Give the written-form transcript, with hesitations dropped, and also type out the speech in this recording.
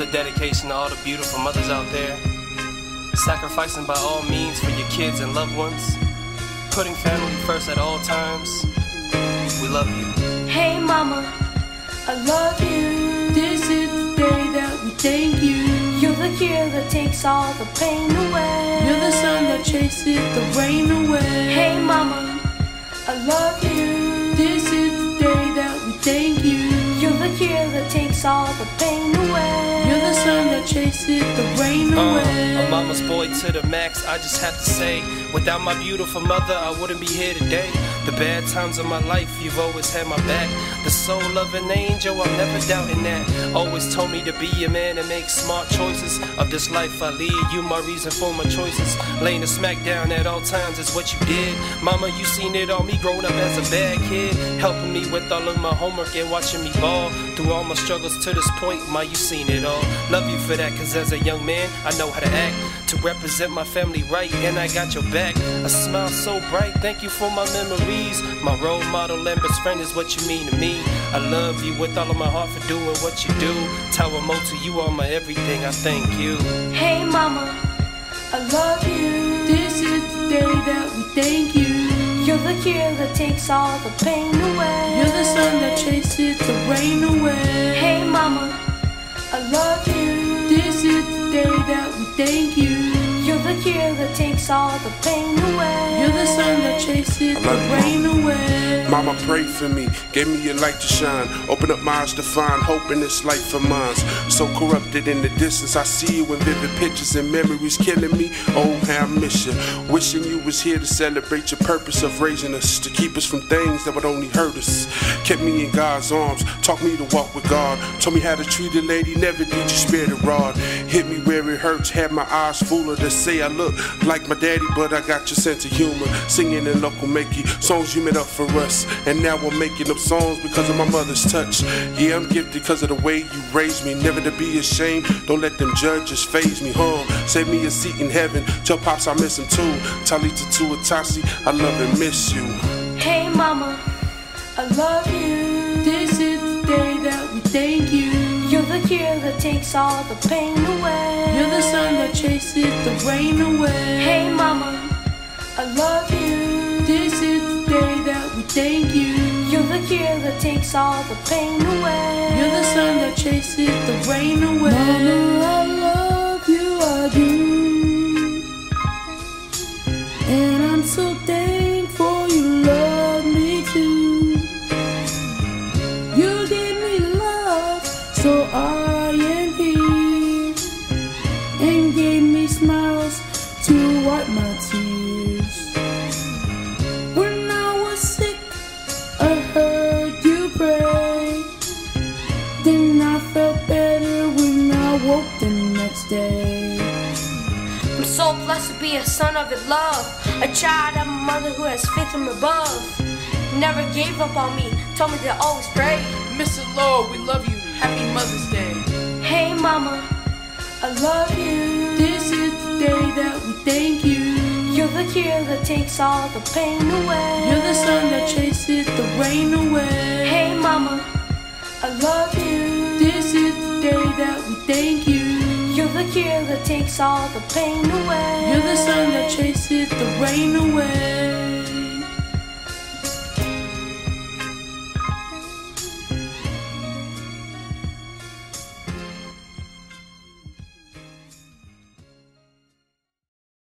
a dedication to all the beautiful mothers out there, sacrificing by all means for your kids and loved ones, putting family first at all times. We love you. Hey mama, I love you. This is the day that we thank you. You're the cure that takes all the pain away. You're the sun that chases the rain away. Hey mama, I love you. This is the day that we thank you. You're the cure that takes all the pain away. You're the sun that chases the rain away. A mama's boy to the max, I just have to say, without my beautiful mother, I wouldn't be here today. The bad times of my life, you've always had my back. The soul of an angel, I'm never doubting that. Always told me to be a man and make smart choices. Of this life I lead, you my reason for my choices. Laying the smack down at all times is what you did. Mama, you seen it on me growing up as a bad kid, helping me with all of my homework and watching me ball. Through all my struggles to this point, ma, you seen it all. Love you for that, cause as a young man, I know how to act to represent my family right, and I got your back. A smile so bright, thank you for my memories. My role model and best friend is what you mean to me. I love you with all of my heart for doing what you do. Tower Moto, you are my everything, I thank you. Hey mama, I love you. This is the day that we thank you. You're the cure that takes all the pain away. You're the sun that chases the rain away. Hey mama, I love you. This is the day that we thank you. You're the cure that takes all the pain away. You're the sun that chases the rain away. Mama prayed for me, gave me a light to shine. Open up my eyes to find hope in this life of mine. So corrupted in the distance, I see you in vivid pictures and memories killing me. Oh, how I miss you. Wishing you was here to celebrate your purpose of raising us, to keep us from things that would only hurt us. Kept me in God's arms, taught me to walk with God. Told me how to treat a lady, never did you spare the rod. Hit me where it hurts, had my eyes full of the say I look like my daddy, but I got your sense of humor. Singing in local Makey, songs you made up for us. And now I'm making up songs because of my mother's touch. Yeah, I'm gifted because of the way you raised me. Never to be ashamed, don't let them judges phase me, Save me a seat in heaven, tell Pops I miss him too. Talita to Atasi, I love and miss you. Hey mama, I love you. This is the day that we thank you. You're the cure that takes all the pain away. You're the sun that chases the rain away. Hey mama, I love you. This is the day that we thank you. You're the cure that takes all the pain away. You're the sun that chases the rain away. Mama, I love you, I do. And I'm so thankful you love me too. You gave me love, so I am here, and gave me smiles to wipe my tears. When I was sick, I heard you pray. Then I felt better when I woke the next day. I'm so blessed to be a son of your love, a child of a mother who has faith from above. Never gave up on me, told me to always pray. Mr. Lord, we love you. Happy Mother's Day. Hey mama, I love you. This is the day that we thank you. You're the cure that takes all the pain away. You're the sun that chases the rain away. Hey mama, I love you. This is the day that we thank you. You're the cure that takes all the pain away. You're the sun that chases the rain away.